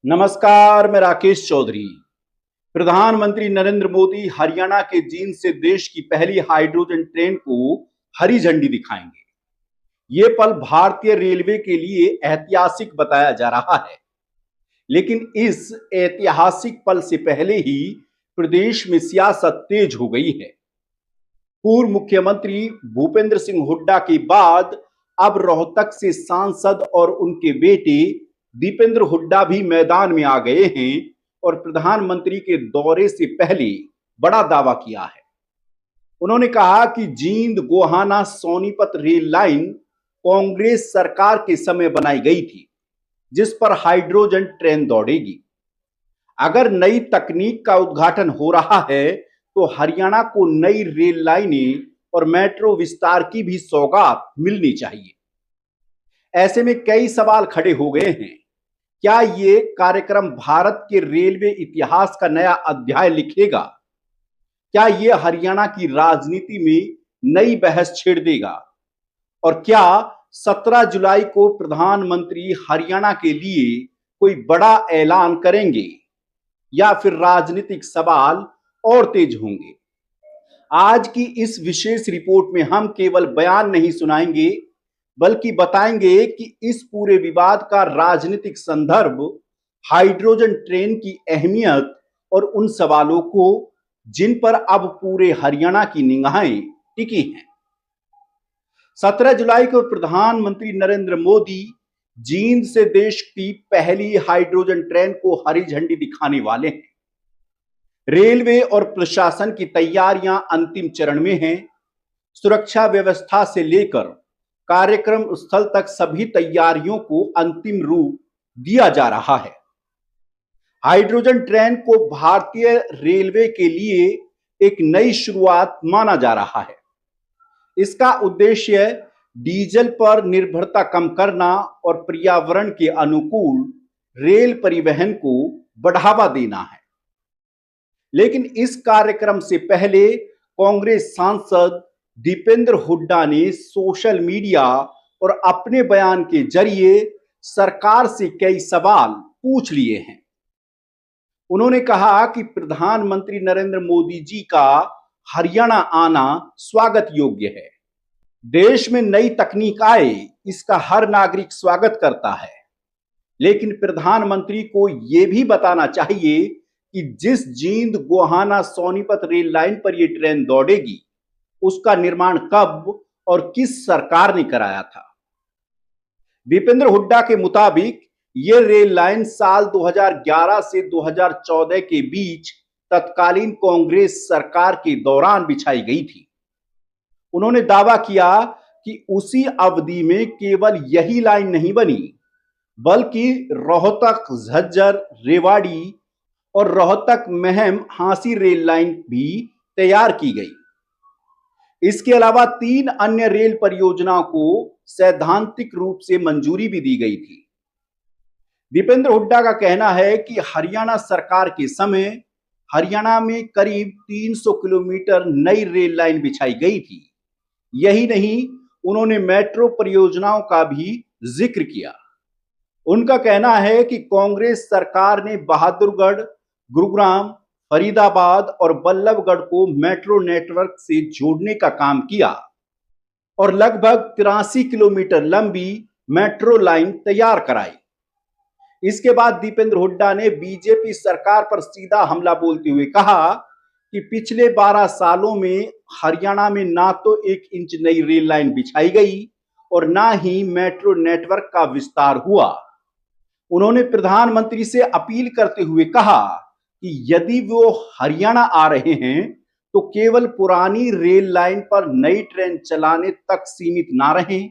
नमस्कार, मैं राकेश चौधरी। प्रधानमंत्री नरेंद्र मोदी हरियाणा के जींद से देश की पहली हाइड्रोजन ट्रेन को हरी झंडी दिखाएंगे। ये पल भारतीय रेलवे के लिए ऐतिहासिक बताया जा रहा है, लेकिन इस ऐतिहासिक पल से पहले ही प्रदेश में सियासत तेज हो गई है। पूर्व मुख्यमंत्री भूपेंद्र सिंह हुड्डा के बाद अब रोहतक से सांसद और उनके बेटे दीपेंद्र हुड्डा भी मैदान में आ गए हैं और प्रधानमंत्री के दौरे से पहले बड़ा दावा किया है। उन्होंने कहा कि जींद गोहाना सोनीपत रेल लाइन कांग्रेस सरकार के समय बनाई गई थी, जिस पर हाइड्रोजन ट्रेन दौड़ेगी। अगर नई तकनीक का उद्घाटन हो रहा है तो हरियाणा को नई रेल लाइनें और मेट्रो विस्तार की भी सौगात मिलनी चाहिए। ऐसे में कई सवाल खड़े हो गए हैं। क्या ये कार्यक्रम भारत के रेलवे इतिहास का नया अध्याय लिखेगा? क्या ये हरियाणा की राजनीति में नई बहस छेड़ देगा? और क्या 17 जुलाई को प्रधानमंत्री हरियाणा के लिए कोई बड़ा ऐलान करेंगे या फिर राजनीतिक सवाल और तेज होंगे? आज की इस विशेष रिपोर्ट में हम केवल बयान नहीं सुनाएंगे, बल्कि बताएंगे कि इस पूरे विवाद का राजनीतिक संदर्भ, हाइड्रोजन ट्रेन की अहमियत और उन सवालों को जिन पर अब पूरे हरियाणा की निगाहें टिकी हैं। 17 जुलाई को प्रधानमंत्री नरेंद्र मोदी जींद से देश की पहली हाइड्रोजन ट्रेन को हरी झंडी दिखाने वाले हैं। रेलवे और प्रशासन की तैयारियां अंतिम चरण में हैं। सुरक्षा व्यवस्था से लेकर कार्यक्रम स्थल तक सभी तैयारियों को अंतिम रूप दिया जा रहा है। हाइड्रोजन ट्रेन को भारतीय रेलवे के लिए एक नई शुरुआत माना जा रहा है। इसका उद्देश्य डीजल पर निर्भरता कम करना और पर्यावरण के अनुकूल रेल परिवहन को बढ़ावा देना है। लेकिन इस कार्यक्रम से पहले कांग्रेस सांसद दीपेंद्र हुड्डा ने सोशल मीडिया और अपने बयान के जरिए सरकार से कई सवाल पूछ लिए हैं। उन्होंने कहा कि प्रधानमंत्री नरेंद्र मोदी जी का हरियाणा आना स्वागत योग्य है। देश में नई तकनीक आए, इसका हर नागरिक स्वागत करता है, लेकिन प्रधानमंत्री को यह भी बताना चाहिए कि जिस जींद गोहाना सोनीपत रेल लाइन पर यह ट्रेन दौड़ेगी, उसका निर्माण कब और किस सरकार ने कराया था। दीपेंद्र हुड्डा के मुताबिक यह रेल लाइन साल 2011 से 2014 के बीच तत्कालीन कांग्रेस सरकार के दौरान बिछाई गई थी। उन्होंने दावा किया कि उसी अवधि में केवल यही लाइन नहीं बनी, बल्कि रोहतक झज्जर रेवाड़ी और रोहतक महम हांसी रेल लाइन भी तैयार की गई। इसके अलावा 3 अन्य रेल परियोजनाओं को सैद्धांतिक रूप से मंजूरी भी दी गई थी। दीपेंद्र हुड्डा का कहना है कि हरियाणा सरकार के समय हरियाणा में करीब 300 किलोमीटर नई रेल लाइन बिछाई गई थी। यही नहीं, उन्होंने मेट्रो परियोजनाओं का भी जिक्र किया। उनका कहना है कि कांग्रेस सरकार ने बहादुरगढ़, गुरुग्राम, फरीदाबाद और बल्लभगढ़ को मेट्रो नेटवर्क से जोड़ने का काम किया और लगभग 83 किलोमीटर लंबी मेट्रो लाइन तैयार कराई। इसके बाद दीपेंद्र हुड्डा ने बीजेपी सरकार पर सीधा हमला बोलते हुए कहा कि पिछले 12 सालों में हरियाणा में ना तो 1 इंच नई रेल लाइन बिछाई गई और ना ही मेट्रो नेटवर्क का विस्तार हुआ। उन्होंने प्रधानमंत्री से अपील करते हुए कहा कि यदि वो हरियाणा आ रहे हैं तो केवल पुरानी रेल लाइन पर नई ट्रेन चलाने तक सीमित ना रहें,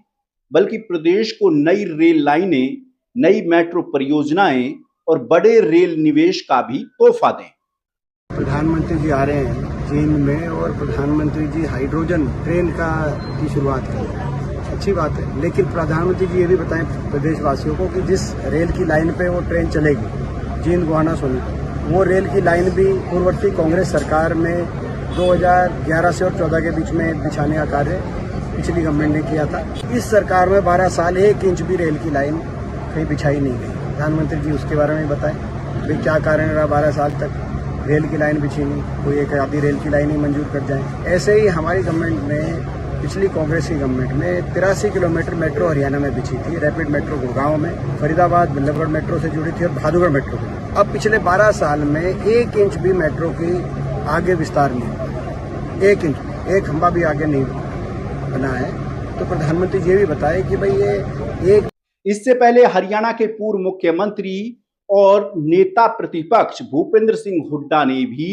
बल्कि प्रदेश को नई रेल लाइनें, नई मेट्रो परियोजनाएं और बड़े रेल निवेश का भी तोहफा दें। प्रधानमंत्री जी आ रहे हैं जींद में और प्रधानमंत्री जी हाइड्रोजन ट्रेन की शुरुआत कर रहे हैं, अच्छी बात है। लेकिन प्रधानमंत्री जी ये भी बताएं प्रदेशवासियों को कि जिस रेल की लाइन पे वो ट्रेन चलेगी जींद गोहाना सोनीपत, वो रेल की लाइन भी पूर्ववर्ती कांग्रेस सरकार में 2011 से और 14 के बीच में बिछाने का कार्य पिछली गवर्नमेंट ने किया था। इस सरकार में 12 साल 1 इंच भी रेल की लाइन कहीं बिछाई नहीं गई। प्रधानमंत्री जी उसके बारे में बताएं, भाई क्या कारण रहा 12 साल तक रेल की लाइन बिछी नहीं, कोई एक आधी रेल की लाइन ही मंजूर कर जाए। ऐसे ही हमारी गवर्नमेंट में, पिछली कांग्रेस की गवर्नमेंट में 83 किलोमीटर मेट्रो हरियाणा में बिछी थी, रैपिड मेट्रो गुड़गांव में, फरीदाबाद बल्लभगढ़ मेट्रो से जुड़ी थी और भादुगढ़ मेट्रो भी। अब पिछले 12 साल में 1 इंच भी मेट्रो की आगे विस्तार नहीं हुआ, 1 इंच, एक खंभा भी आगे नहीं बना है। तो प्रधानमंत्री जी भी बताए कि भाई ये एक। इससे पहले हरियाणा के पूर्व मुख्यमंत्री और नेता प्रतिपक्ष भूपेंद्र सिंह हुड्डा ने भी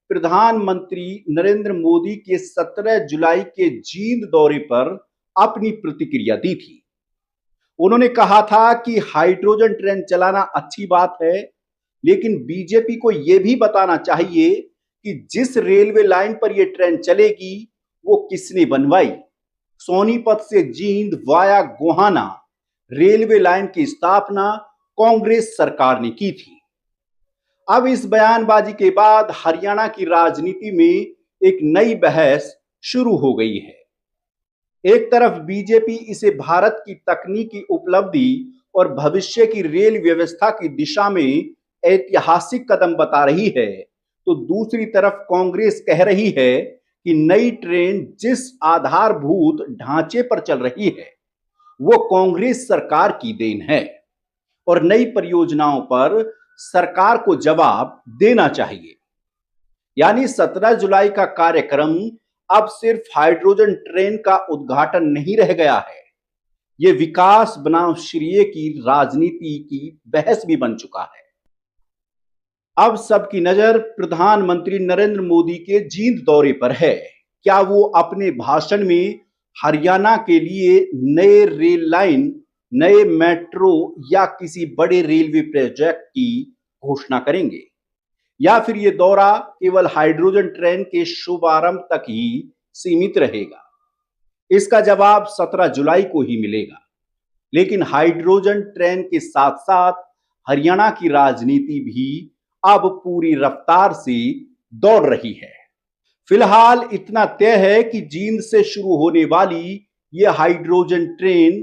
प्रधानमंत्री नरेंद्र मोदी के 17 जुलाई के जींद दौरे पर अपनी प्रतिक्रिया दी थी। उन्होंने कहा था कि हाइड्रोजन ट्रेन चलाना अच्छी बात है, लेकिन बीजेपी को यह भी बताना चाहिए कि जिस रेलवे लाइन पर यह ट्रेन चलेगी वो किसने बनवाई। सोनीपत से Jind via Gohana railway line की स्थापना कांग्रेस सरकार ने की थी। अब इस बयानबाजी के बाद हरियाणा की राजनीति में एक नई बहस शुरू हो गई है। एक तरफ बीजेपी इसे भारत की तकनीकी उपलब्धि और भविष्य की रेल व्यवस्था की दिशा में ऐतिहासिक कदम बता रही है, तो दूसरी तरफ कांग्रेस कह रही है कि नई ट्रेन जिस आधारभूत ढांचे पर चल रही है वो कांग्रेस सरकार की देन है और नई परियोजनाओं पर सरकार को जवाब देना चाहिए। यानी 17 जुलाई का कार्यक्रम अब सिर्फ हाइड्रोजन ट्रेन का उद्घाटन नहीं रह गया है, यह विकास बनाम श्रेय की राजनीति की बहस भी बन चुका है। अब सबकी नजर प्रधानमंत्री नरेंद्र मोदी के जींद दौरे पर है। क्या वो अपने भाषण में हरियाणा के लिए नए रेल लाइन, नए मेट्रो या किसी बड़े रेलवे प्रोजेक्ट की घोषणा करेंगे, या फिर ये दौरा केवल हाइड्रोजन ट्रेन के शुभारंभ तक ही सीमित रहेगा? इसका जवाब 17 जुलाई को ही मिलेगा। लेकिन हाइड्रोजन ट्रेन के साथ साथ हरियाणा की राजनीति भी अब पूरी रफ्तार से दौड़ रही है। फिलहाल इतना तय है कि जींद से शुरू होने वाली यह हाइड्रोजन ट्रेन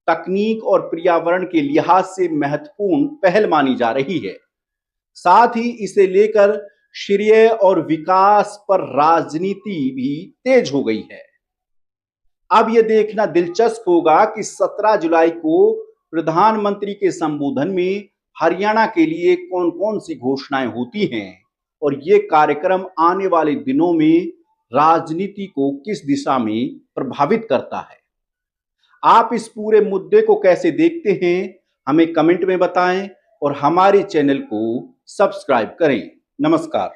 तकनीक और पर्यावरण के लिहाज से महत्वपूर्ण पहल मानी जा रही है। साथ ही इसे लेकर श्रेय और विकास पर राजनीति भी तेज हो गई है। अब यह देखना दिलचस्प होगा कि 17 जुलाई को प्रधानमंत्री के संबोधन में हरियाणा के लिए कौन कौन सी घोषणाएं होती हैं और ये कार्यक्रम आने वाले दिनों में राजनीति को किस दिशा में प्रभावित करता है। आप इस पूरे मुद्दे को कैसे देखते हैं, हमें कमेंट में बताएं और हमारे चैनल को सब्सक्राइब करें। नमस्कार।